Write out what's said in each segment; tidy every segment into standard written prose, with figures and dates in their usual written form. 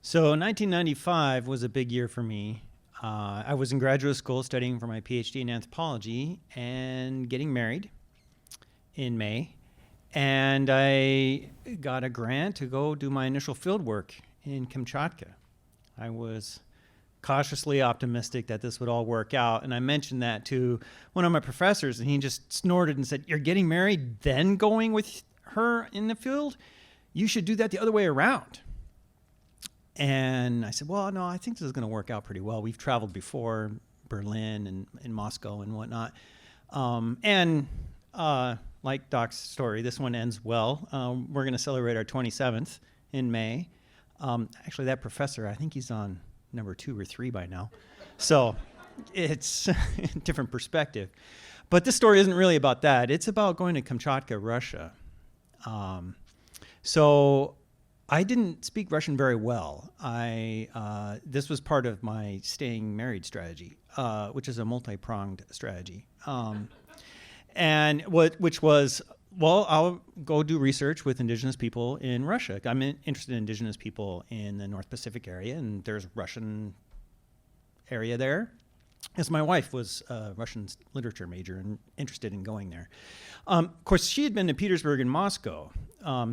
So 1995 was a big year for me. I was in graduate school studying for my PhD in anthropology and getting married in May. And I got a grant to go do my initial field work in Kamchatka. I was cautiously optimistic that this would all work out. And I mentioned that to one of my professors, and he just snorted and said, "You're getting married, then going with her in the field? You should do that the other way around." And I said, "Well, no, I think this is going to work out pretty well. We've traveled before, Berlin and in Moscow and whatnot." Like Doc's story, this one ends well. We're going to celebrate our 27th in May. Actually, that professor, I think he's on number 2 or 3 by now. So it's a different perspective. But this story isn't really about that. It's about going to Kamchatka, Russia. So I didn't speak Russian very well. This was part of my staying married strategy, which is a multi-pronged strategy. Which was, well, I'll go do research with indigenous people in Russia. I'm interested in indigenous people in the North Pacific area, and there's Russian area there. As my wife was a Russian literature major and interested in going there. Of course, she had been to Petersburg and Moscow.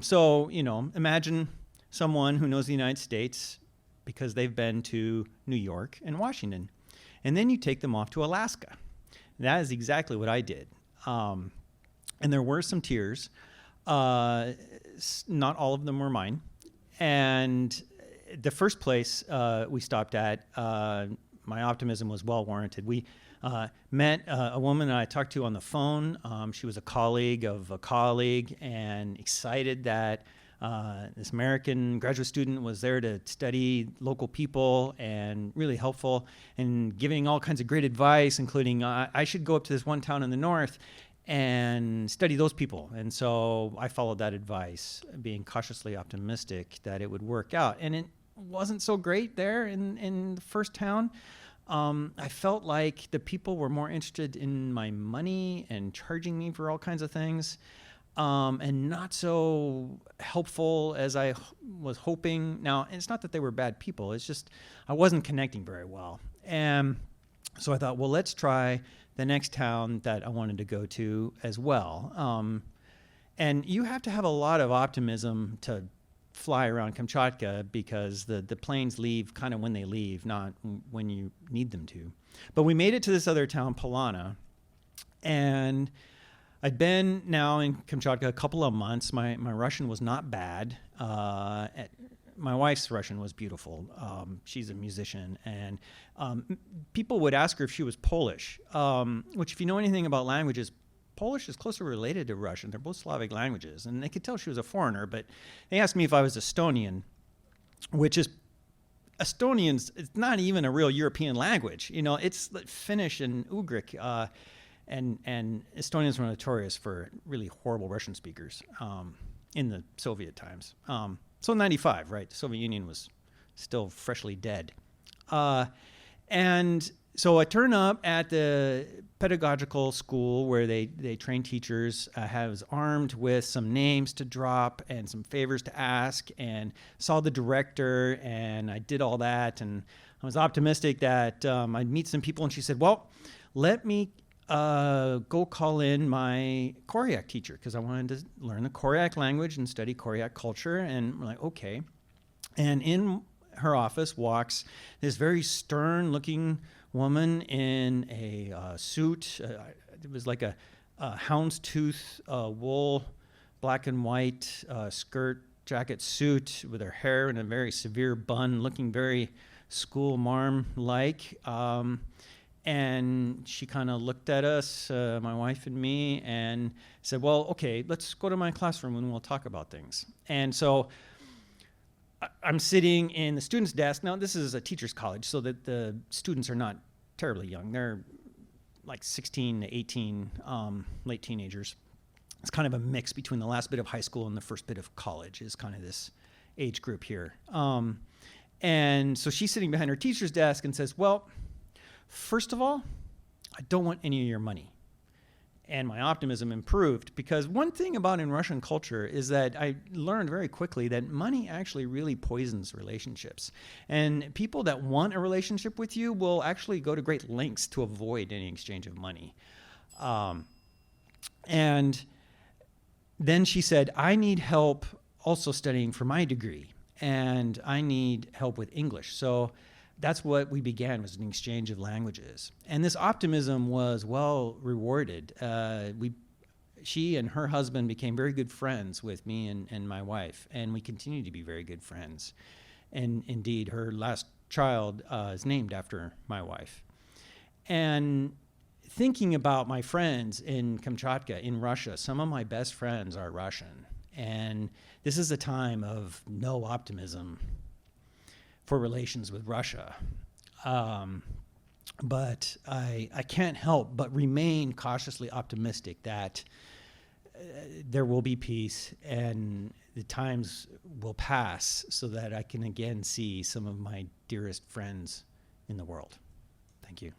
So, imagine someone who knows the United States because they've been to New York and Washington. And then you take them off to Alaska. That is exactly what I did. And there were some tears. Not all of them were mine. And the first place we stopped at, my optimism was well warranted. We met a woman that I talked to on the phone. She was a colleague of a colleague, and excited that this American graduate student was there to study local people, and really helpful, and giving all kinds of great advice, including I should go up to this one town in the north and study those people. And so I followed that advice, being cautiously optimistic that it would work out. And it wasn't so great there in the first town. I felt like the people were more interested in my money and charging me for all kinds of things, and not so helpful as I was hoping. Now, it's not that they were bad people. It's just I wasn't connecting very well. And so I thought, well, let's try the next town that I wanted to go to as well. And you have to have a lot of optimism to fly around Kamchatka, because the planes leave kind of when they leave, not when you need them to. But we made it to this other town, Polana, and I'd been now in Kamchatka a couple of months. My Russian was not bad. My wife's Russian was beautiful. She's a musician, and people would ask her if she was Polish, which, if you know anything about languages, Polish is closely related to Russian. They're both Slavic languages, and they could tell she was a foreigner. But they asked me if I was Estonian, which is Estonian's. It's not even a real European language. It's like Finnish and Ugric, and Estonians were notorious for really horrible Russian speakers in the Soviet times. So 95, right? The Soviet Union was still freshly dead. And so I turn up at the pedagogical school where they train teachers. I was armed with some names to drop and some favors to ask, and saw the director, and I did all that. And I was optimistic that I'd meet some people, and she said, "Well, let me go call in my Koryak teacher," because I wanted to learn the Koryak language and study Koryak culture. And we're like, okay. And in her office walks this very stern-looking woman in a suit. It was like a houndstooth wool, black and white skirt, jacket, suit, with her hair in a very severe bun, looking very school marm-like. And she kind of looked at us, my wife and me, and said, "Well, okay, let's go to my classroom and we'll talk about things." And so I'm sitting in the student's desk. Now, this is a teacher's college, so that the students are not terribly young. They're like 16 to 18, late teenagers. It's kind of a mix between the last bit of high school and the first bit of college, is kind of this age group here. And so she's sitting behind her teacher's desk and says, "Well, first of all, I don't want any of your money." and my optimism improved, because one thing about in Russian culture is that I learned very quickly that money actually really poisons relationships. And people that want a relationship with you will actually go to great lengths to avoid any exchange of money. And then she said, I need help also studying for my degree, and I need help with English. So that's what we began, was an exchange of languages. And this optimism was well rewarded. She and her husband became very good friends with me and my wife, and we continue to be very good friends. And indeed, her last child is named after my wife. And thinking about my friends in Kamchatka, in Russia, some of my best friends are Russian. And this is a time of no optimism for relations with Russia. But I can't help but remain cautiously optimistic that there will be peace and the times will pass so that I can again see some of my dearest friends in the world. Thank you.